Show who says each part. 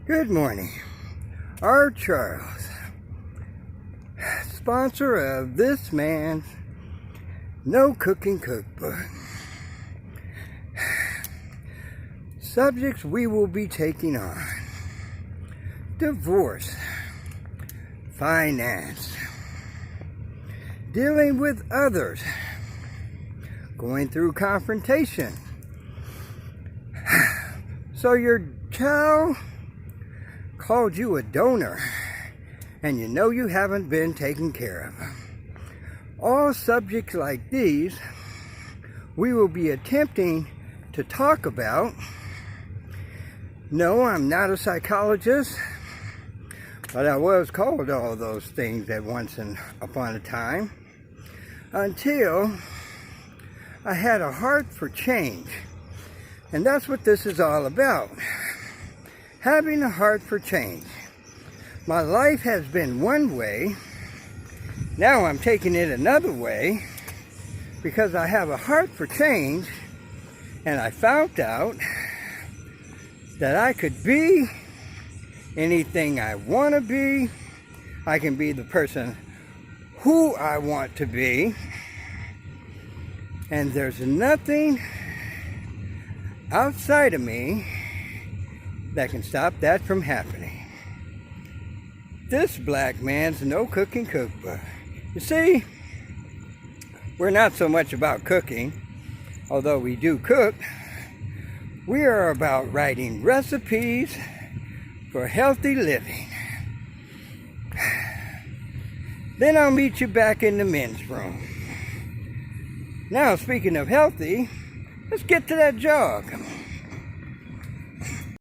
Speaker 1: Good morning. R. Charles, sponsor of this man's No Cooking Cookbook. Subjects we will be taking on: divorce, finance, dealing with others, going through confrontation. So your child called you a donor, and you know you haven't been taken care of. All subjects like these we will be attempting to talk about. No, I'm not a psychologist, but I was called all those things at once upon a time, until I had a heart for change. And that's what this is all about. Having a heart for change. My life has been one way. Now I'm taking it another way because I have a heart for change, and I found out that I could be anything I want to be. I can be the person who I want to be, and there's nothing outside of me that can stop that from happening. This black man's No Cooking Cookbook. You see, we're not so much about cooking, although we do cook. We are about writing recipes for healthy living. Then I'll meet you back in the men's room. Now, speaking of healthy, let's get to that jog.